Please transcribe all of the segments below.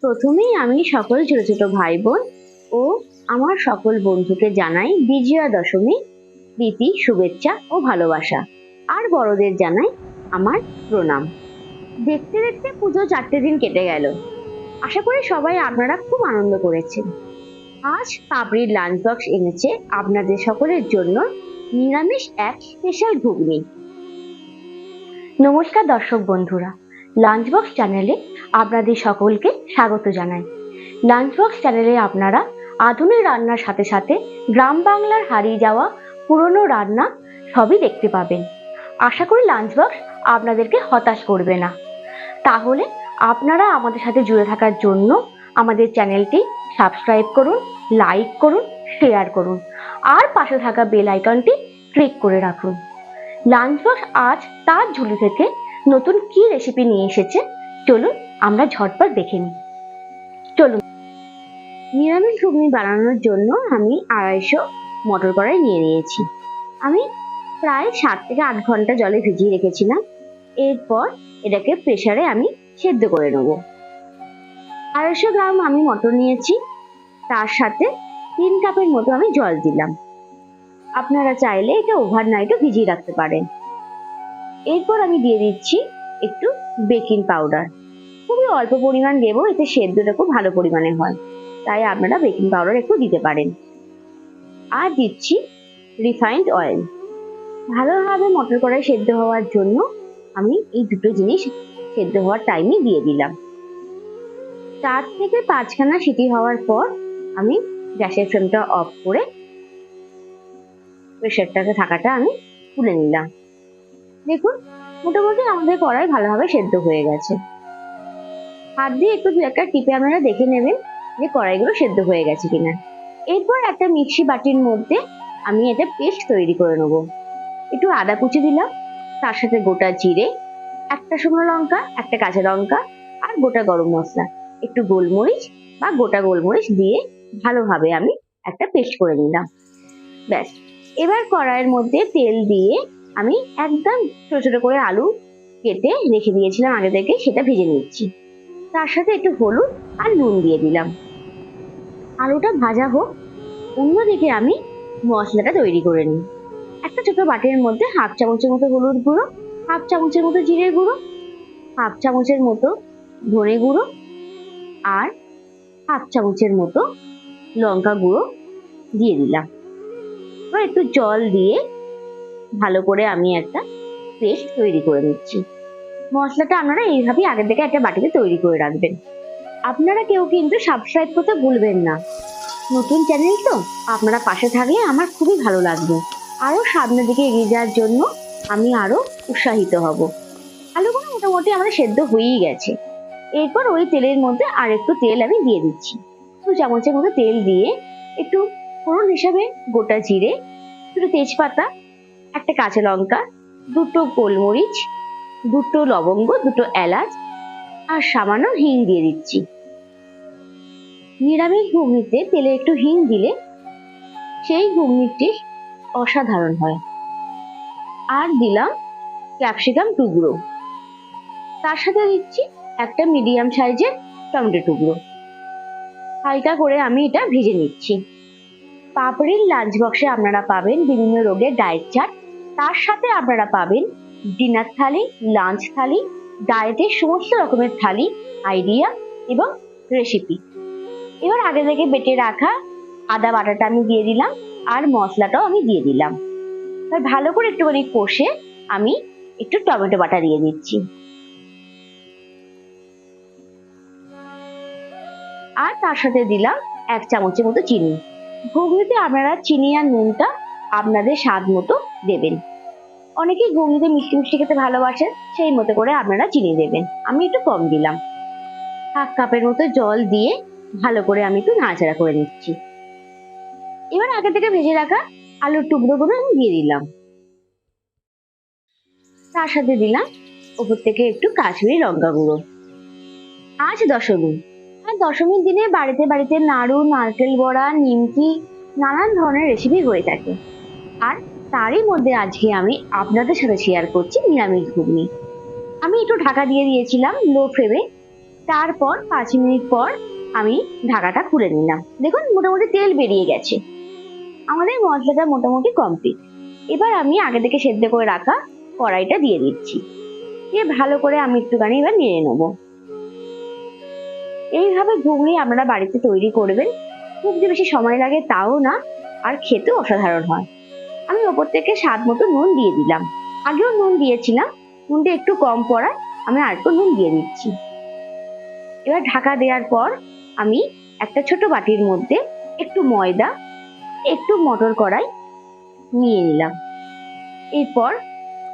প্রথমেই আমি সকল ছোট ছোট ভাই বোন ও আমার সকল বন্ধুকে জানাই বিজয়া দশমী প্রীতি শুভেচ্ছা ও ভালোবাসা। আর বড়দের জানাই আমার প্রণাম। দেখতে দেখতে পুজো 4টে দিন কেটে গেল। আশা করি সবাই আপনারা খুব আনন্দ করেছেন। আজ পাপড়ির লাঞ্চ বক্স এনেছে আপনাদের সকলের জন্য নিরামিষ এক স্পেশাল ঘুগনি। নমস্কার দর্শক বন্ধুরা, লাঞ্চ বক্স চ্যানেলে আপনাদের সকলকে স্বাগত জানাই। লাঞ্চ বক্স চ্যানেলে আপনারা আধুনিক রান্নার সাথে সাথে গ্রাম বাংলার হারিয়ে যাওয়া পুরনো রান্না সবই দেখতে পাবেন। আশা করি লাঞ্চ বক্স আপনাদেরকে হতাশ করবে না। তাহলে আপনারা আমাদের সাথে জুড়ে থাকার জন্য আমাদের চ্যানেলটি সাবস্ক্রাইব করুন, লাইক করুন, শেয়ার করুন আর পাশে থাকা বেল আইকনটি ক্লিক করে রাখুন। লাঞ্চ বক্স আজ তার ঝুলি থেকে নতুন কি রেসিপি নিয়ে এসেছে, চলুন আমরা ঝটপট দেখে নিই। চলুন। নিরামিষ ঘুগনি বানানোর জন্য আমি 250 মটর কড়াই নিয়ে নিয়েছি। আমি প্রায় 7 থেকে 8 ঘন্টা জলে ভিজিয়ে রেখেছিলাম। এরপর এটাকে প্রেসারে আমি সেদ্ধ করে নেব। 250 গ্রাম আমি মটর নিয়েছি, তার সাথে 3 কাপের মতো আমি জল দিলাম। আপনারা চাইলে এটা ওভারনাইটও ভিজিয়ে রাখতে পারেন। এরপর আমি দিয়ে দিচ্ছি একটু বেকিং পাউডার। খুবই অল্প পরিমাণ দেবো, এতে সেদ্ধটা খুব ভালো পরিমাণে হয়, তাই আপনারা বেকিং পাউডার একটু দিতে পারেন। আর দিচ্ছি রিফাইন্ড অয়েল। ভালোভাবে মটর কড়াই সেদ্ধ হওয়ার জন্য আমি এই দুটো জিনিস সেদ্ধ হওয়ার টাইমে দিয়ে দিলাম। 4 থেকে 5খানা সিটি হওয়ার পর আমি গ্যাসের ফ্লেমটা অফ করে প্রেসারটাকে ঢাকাটা আমি তুলে নিলাম। দেখুন, মোটামুটি আমাদের কড়াই ভালোভাবে সেদ্ধ হয়ে গেছে। হাত দিয়ে একটু 2-1টা টিপে আপনারা দেখে নেবেন যে কড়াইগুলো সেদ্ধ হয়ে গেছে কিনা। এরপর একটা মিক্সি বাটির মধ্যে আমি এটা পেস্ট তৈরি করে নেবো। একটু আদা কুচি দিলাম, তার সাথে গোটা জিরে, একটা শুকনো লঙ্কা, একটা কাঁচা লঙ্কা আর গোটা গরম মশলা, একটু গোলমরিচ বা গোটা গোলমরিচ দিয়ে ভালোভাবে আমি একটা পেস্ট করে নিলাম। ব্যাস, এবার কড়াইয়ের মধ্যে তেল দিয়ে আমি একদম ছোট ছোট করে আলু কেটে রেখে দিয়েছিলাম আগে থেকে, সেটা ভেজে নিচ্ছি। তার সাথে একটু হলুদ আর নুন দিয়ে দিলাম। আলুটা ভাজা হোক, অন্যদিকে আমি মশলাটা তৈরি করে নিই। একটা ছোট বাটির মধ্যে 1/2 চামচের মতো হলুদ গুঁড়ো, 1/2 চামচের মতো জিরে গুঁড়ো, 1/2 চামচের মতো ধনে গুঁড়ো আর 1/2 চামচের মতো লঙ্কা গুঁড়ো দিয়ে দিলাম। এবার একটু জল দিয়ে ভালো করে আমি একটা পেস্ট তৈরি করে নিচ্ছি। মশলাটা আপনারা এইভাবেই আগে থেকে একটা বাটিতে তৈরি করে রাখবেন। আপনারা কেউ কিন্তু সাবস্ক্রাইব করতে ভুলবেন না। নতুন চ্যানেল তো, আপনারা পাশে থাকলে আমার খুবই ভালো লাগবে। আরো সামনের দিকে এগিয়ে যাওয়ার জন্য আমি আরো উৎসাহিত হব। আলুগুলো মোটামুটি আমার সেদ্ধ হয়েই গেছে। এরপর ওই তেলের মধ্যে আর একটু তেল আমি দিয়ে দিচ্ছি। 2 চামচের মতো তেল দিয়ে একটু ফোড়ন হিসাবে গোটা জিরে, দুটো তেজপাতা, একটা কাঁচা লঙ্কা, দুটো গোলমরিচ, দুটো লবঙ্গ, দুটো এলাচ আর সামান্য হিং দিয়ে দিচ্ছি। নিরামিষ ঘুগনিতে তেলে একটু হিং দিলে সেই ঘুগনিটি অসাধারণ হয়। আর দিলাম ক্যাপসিকাম টুকরো, তার সাথে দিচ্ছি একটা মিডিয়াম সাইজের টমেটো টুকরো। হালকা করে আমি এটা ভেজে নিচ্ছি। পাপড়ির লাঞ্চ বক্সে আপনারা পাবেন বিভিন্ন রোগের ডায়েট চার্ট, তার সাথে আপনারা পাবেন ডিনার থালি, লাঞ্চ থালি, ডায়েটের সমস্ত রকমের থালি, আইডিয়া এবং রেসিপি। এবার আগে থেকে বেটে রাখা আদা বাটাটা আমি দিয়ে দিলাম আর মশলাটাও আমি দিয়ে দিলাম। এবার ভালো করে একটুখানি কষে আমি একটু টমেটো বাটা দিয়ে দিচ্ছি। আর তার সাথে দিলাম 1 চামচের মতো চিনি। ঘুগনিতে আপনারা চিনি আর নুনটা আপনাদের স্বাদ মতো দেবেন। অনেকেই ঘুগনিতে মিষ্টি মিষ্টি খেতে ভালোবাসেন, সেই মতো করে আপনারা চিনি দেবেন। আমি একটু কম দিলাম। 1/2 কাপের মতো জল দিয়ে ভালো করে আমি একটু নাড়াচাড়া করে নিচ্ছি। এবার আগে থেকে ভেজে রাখা আলুর টুকরোগুলো আমি দিয়ে দিলাম। তার সাথে দিলাম উপর থেকে একটু কাশ্মীরি লঙ্কা গুঁড়ো। আজ দশমী, আর দশমীর দিনে বাড়িতে বাড়িতে নাড়ু, নারকেল বড়া, নিমকি, নানান ধরনের রেসিপি হয়ে থাকে। আর তারই মধ্যে আজকে আমি আপনাদের সাথে শেয়ার করছি নিরামিষ ঘুগনি। আমি একটু ঢাকা দিয়ে দিয়েছিলাম লো ফ্লেমে, তারপর 5 মিনিট পর আমি ঢাকাটা খুলে নিলাম। দেখুন মোটামুটি তেল বেরিয়ে গেছে। আমাদের মশলাটা মোটামুটি কমপ্লিট। এবার আমি আগে থেকে সেদ্ধ করে রাখা কড়াইটা দিয়ে দিচ্ছি, দিয়ে ভালো করে আমি একটুখানি এবার নেড়ে নেবো। এইভাবে ঘুগনি আপনারা বাড়িতে তৈরি করবেন, খুব যে বেশি সময় লাগে তাও না, আর খেতেও অসাধারণ হয়। আমি ওপর থেকে স্বাদ মতো নুন দিয়ে দিলাম। আগেও নুন দিয়েছিলাম, নুনটা একটু কম পড়ায় আমি আর একটু নুন দিয়ে দিচ্ছি। এবার ঢাকা দেওয়ার পর আমি একটা ছোট বাটির মধ্যে একটু ময়দা, একটু মটর কড়াই নিয়ে নিলাম। এরপর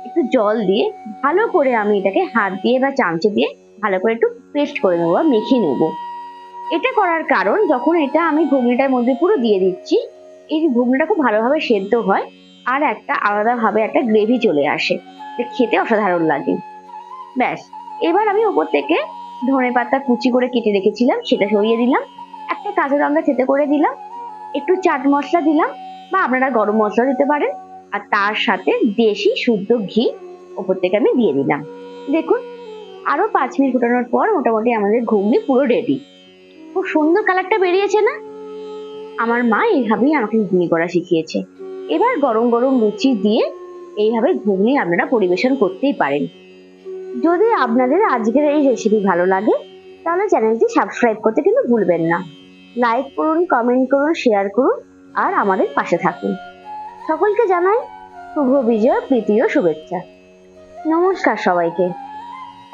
একটু জল দিয়ে ভালো করে আমি এটাকে হাত দিয়ে বা চামচে দিয়ে ভালো করে একটু পেস্ট করে নেবো বা মেখে নেবো। এটা করার কারণ, যখন এটা আমি ঘুগনিটার মধ্যে পুরো দিয়ে দিচ্ছি, এই ঘুগনিটা খুব ভালোভাবে সেদ্ধ হয় আর একটা আলাদাভাবে একটা গ্রেভি চলে আসে, খেতে অসাধারণ লাগে। ব্যাস, এবার আমি ওপর থেকে ধনেপাতা কুচি করে কেটে রেখেছিলাম সেটা সরিয়ে দিলাম, একটা কাঁচা লঙ্কা থেতে করে দিলাম, একটু চাট মশলা দিলাম বা আপনারা গরম মশলা দিতে পারেন, আর তার সাথে দেশি শুদ্ধ ঘি ওপর থেকে আমি দিয়ে দিলাম। দেখুন আরো 5 মিনিট ফোটানোর পর মোটামুটি আমাদের ঘুগনি পুরো রেডি। খুব সুন্দর কালারটা বেরিয়েছে না? আমার মা এইভাবেই আমাকে ঘুগনি করা শিখিয়েছে। এবার গরম গরম লুচি দিয়ে এইভাবে ঘুগনি আপনারা পরিবেশন করতেই পারেন। যদি আপনাদের আজকের এই রেসিপি ভালো লাগে তাহলে চ্যানেলটি সাবস্ক্রাইব করতে কিন্তু ভুলবেন না। লাইক করুন, কমেন্ট করুন, শেয়ার করুন আর আমাদের পাশে থাকুন। সকলকে জানাই শুভ বিজয়, প্রীতি ও শুভেচ্ছা। নমস্কার সবাইকে।